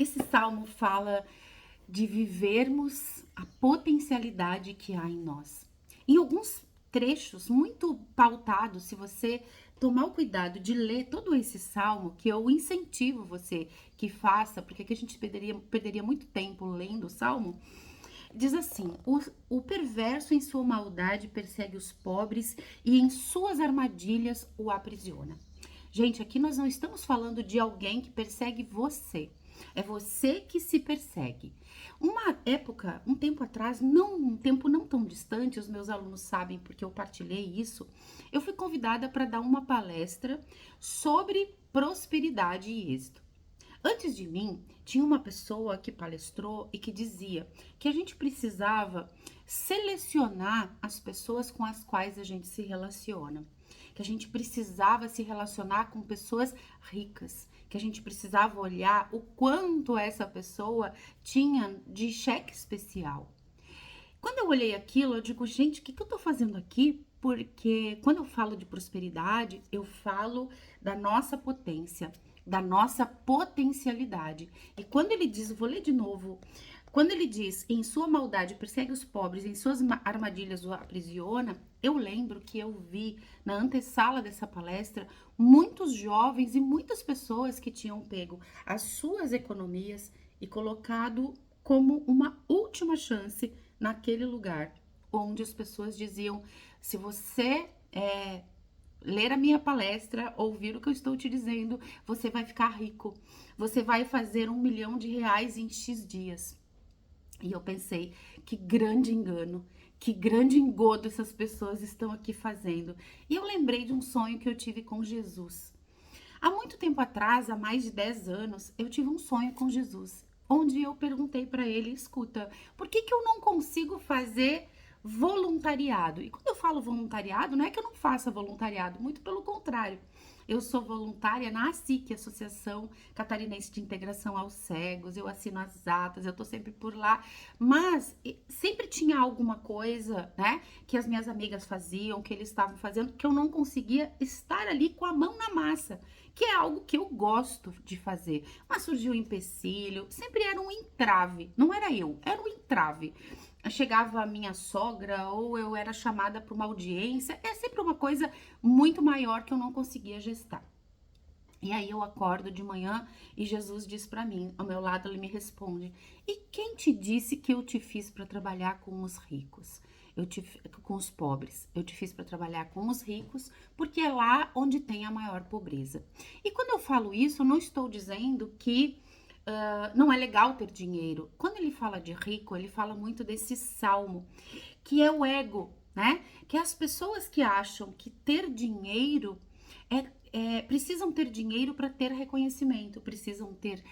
Esse salmo fala de vivermos a potencialidade que há em nós. Em alguns trechos muito pautados, se você tomar o cuidado de ler todo esse salmo, que eu incentivo você que faça, porque aqui a gente perderia muito tempo lendo o salmo, diz assim: o perverso em sua maldade persegue os pobres e em suas armadilhas o aprisiona. Gente, aqui nós não estamos falando de alguém que persegue você. É você que se persegue. Uma época, um tempo atrás, um tempo não tão distante, os meus alunos sabem porque eu partilhei isso, eu fui convidada para dar uma palestra sobre prosperidade e êxito. Antes de mim, tinha uma pessoa que palestrou e que dizia que a gente precisava selecionar as pessoas com as quais a gente se relaciona, que a gente precisava se relacionar com pessoas ricas, que a gente precisava olhar o quanto essa pessoa tinha de cheque especial. Quando eu olhei aquilo, eu digo, gente, o que eu tô fazendo aqui? Porque quando eu falo de prosperidade, eu falo da nossa potência, da nossa potencialidade. E quando ele diz, vou ler de novo, quando ele diz, em sua maldade persegue os pobres, em suas armadilhas o aprisiona, eu lembro que eu vi na antessala dessa palestra muitos jovens e muitas pessoas que tinham pego as suas economias e colocado como uma última chance naquele lugar onde as pessoas diziam: se você ler a minha palestra, ouvir o que eu estou te dizendo, você vai ficar rico, você vai fazer R$ 1 milhão em X dias. E eu pensei, que grande engano, que grande engodo essas pessoas estão aqui fazendo. E eu lembrei de um sonho que eu tive com Jesus. Há muito tempo atrás, há mais de 10 anos, eu tive um sonho com Jesus, onde eu perguntei para ele, escuta, por que eu não consigo fazer voluntariado? E quando eu falo voluntariado, não é que eu não faça voluntariado, muito pelo contrário. Eu sou voluntária na ASIC, Associação Catarinense de Integração aos Cegos, eu assino as atas, eu tô sempre por lá, mas sempre tinha alguma coisa, né, que as minhas amigas faziam, que eles estavam fazendo, que eu não conseguia estar ali com a mão na massa, que é algo que eu gosto de fazer. Mas surgiu um empecilho, sempre era um entrave, não era eu, era um entrave. Chegava a minha sogra ou eu era chamada para uma audiência, é sempre uma coisa muito maior que eu não conseguia gestar. E aí eu acordo de manhã e Jesus diz para mim, ao meu lado ele me responde: "E quem te disse que eu te fiz para trabalhar com os ricos? Com os pobres. Eu te fiz para trabalhar com os ricos, porque é lá onde tem a maior pobreza." E quando eu falo isso, eu não estou dizendo que não é legal ter dinheiro. Quando ele fala de rico, ele fala muito desse salmo, que é o ego, né? Que é as pessoas que acham que ter dinheiro precisam ter dinheiro para ter reconhecimento, precisam ter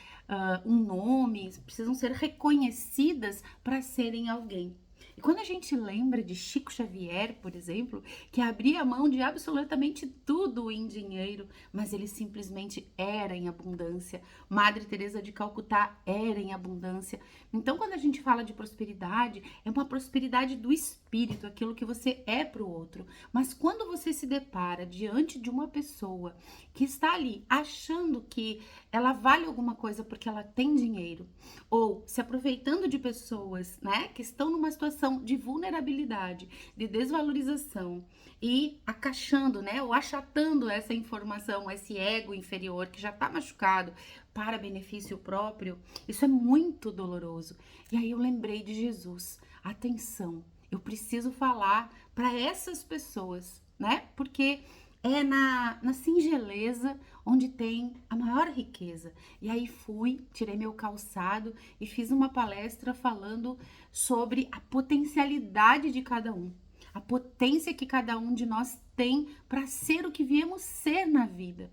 um nome, precisam ser reconhecidas para serem alguém. E quando a gente lembra de Chico Xavier, por exemplo, que abria mão de absolutamente tudo em dinheiro, mas ele simplesmente era em abundância. Madre Teresa de Calcutá era em abundância. Então, quando a gente fala de prosperidade, é uma prosperidade do espírito, aquilo que você é para o outro. Mas quando você se depara diante de uma pessoa que está ali achando que ela vale alguma coisa porque ela tem dinheiro, ou se aproveitando de pessoas, né, que estão numa situação de vulnerabilidade, de desvalorização e acachando, né, ou achatando essa informação, esse ego inferior que já está machucado para benefício próprio, isso é muito doloroso. E aí eu lembrei de Jesus. Atenção, eu preciso falar para essas pessoas, né? Porque é na singeleza onde tem a maior riqueza. E aí fui, tirei meu calçado e fiz uma palestra falando sobre a potencialidade de cada um, a potência que cada um de nós tem para ser o que viemos ser na vida.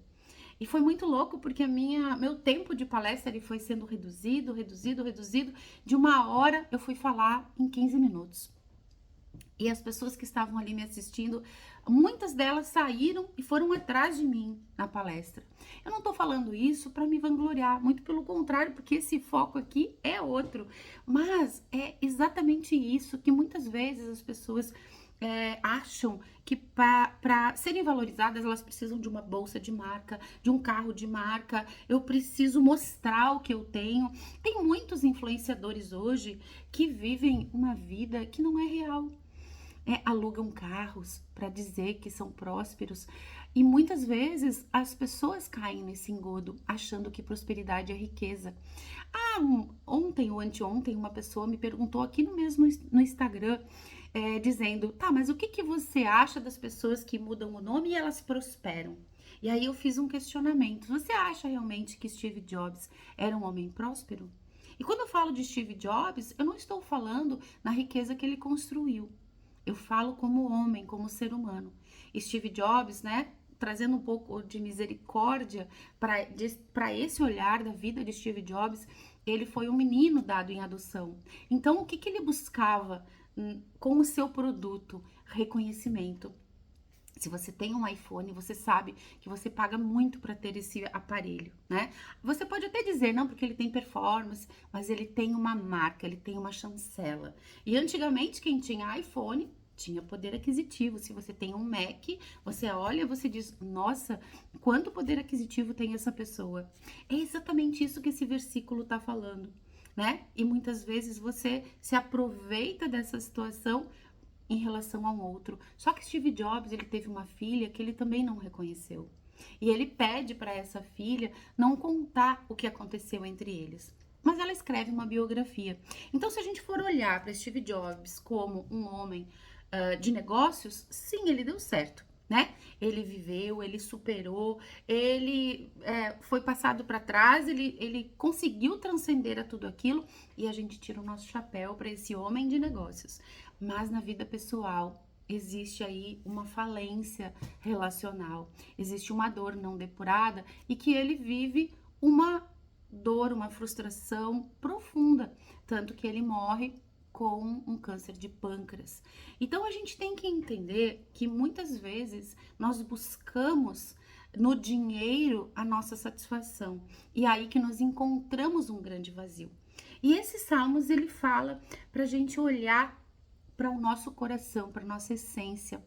E foi muito louco porque meu tempo de palestra ele foi sendo reduzido, reduzido, reduzido. De 1 hora eu fui falar em 15 minutos. E as pessoas que estavam ali me assistindo, muitas delas saíram e foram atrás de mim na palestra. Eu não tô falando isso para me vangloriar, muito pelo contrário, porque esse foco aqui é outro. Mas é exatamente isso que muitas vezes as pessoas acham que para serem valorizadas elas precisam de uma bolsa de marca, de um carro de marca, eu preciso mostrar o que eu tenho. Tem muitos influenciadores hoje que vivem uma vida que não é real. Alugam carros para dizer que são prósperos e muitas vezes as pessoas caem nesse engodo achando que prosperidade é riqueza. Ontem ou anteontem uma pessoa me perguntou aqui no mesmo no Instagram, dizendo, tá, mas o que que você acha das pessoas que mudam o nome e elas prosperam? E aí eu fiz um questionamento. Você acha realmente que Steve Jobs era um homem próspero? E quando eu falo de Steve Jobs, eu não estou falando na riqueza que ele construiu. Eu falo como homem, como ser humano. Steve Jobs, né, trazendo um pouco de misericórdia para esse olhar da vida de Steve Jobs, ele foi um menino dado em adoção. Então, o que que ele buscava com o seu produto? Reconhecimento. Se você tem um iPhone, você sabe que você paga muito para ter esse aparelho, né? Você pode até dizer, não, porque ele tem performance, mas ele tem uma marca, ele tem uma chancela. E antigamente, quem tinha iPhone tinha poder aquisitivo. Se você tem um Mac, você olha, você diz, nossa, quanto poder aquisitivo tem essa pessoa? É exatamente isso que esse versículo está falando, né? E muitas vezes você se aproveita dessa situação em relação ao outro. Só que Steve Jobs, ele teve uma filha que ele também não reconheceu. E ele pede para essa filha não contar o que aconteceu entre eles. Mas ela escreve uma biografia. Então, se a gente for olhar para Steve Jobs como um homem de negócios, sim, ele deu certo, né? Ele viveu, ele superou, ele foi passado para trás, ele conseguiu transcender a tudo aquilo e a gente tira o nosso chapéu para esse homem de negócios. Mas na vida pessoal existe aí uma falência relacional, existe uma dor não depurada e que ele vive uma dor, uma frustração profunda, tanto que ele morre com um câncer de pâncreas. Então a gente tem que entender que muitas vezes nós buscamos no dinheiro a nossa satisfação e é aí que nós encontramos um grande vazio. E esse Salmos ele fala para a gente olhar para o nosso coração, para nossa essência,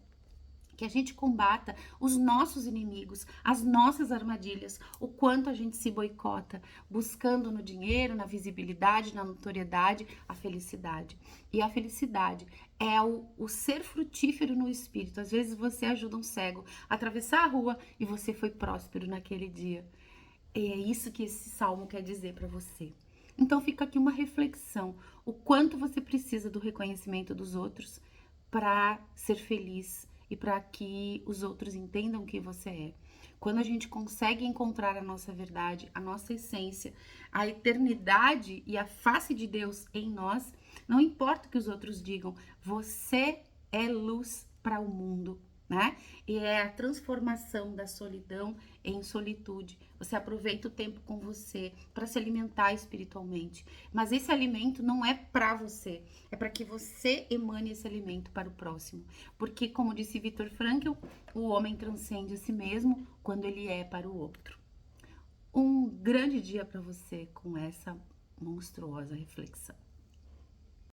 que a gente combata os nossos inimigos, as nossas armadilhas, o quanto a gente se boicota, buscando no dinheiro, na visibilidade, na notoriedade, a felicidade. E a felicidade é o ser frutífero no espírito. Às vezes você ajuda um cego a atravessar a rua e você foi próspero naquele dia. E é isso que esse salmo quer dizer para você. Então fica aqui uma reflexão, o quanto você precisa do reconhecimento dos outros para ser feliz e para que os outros entendam quem você é. Quando a gente consegue encontrar a nossa verdade, a nossa essência, a eternidade e a face de Deus em nós, não importa o que os outros digam, você é luz para o mundo, né? E é a transformação da solidão em solitude. Você aproveita o tempo com você para se alimentar espiritualmente. Mas esse alimento não é para você, é para que você emane esse alimento para o próximo. Porque, como disse Viktor Frankl, o homem transcende a si mesmo quando ele é para o outro. Um grande dia para você com essa monstruosa reflexão.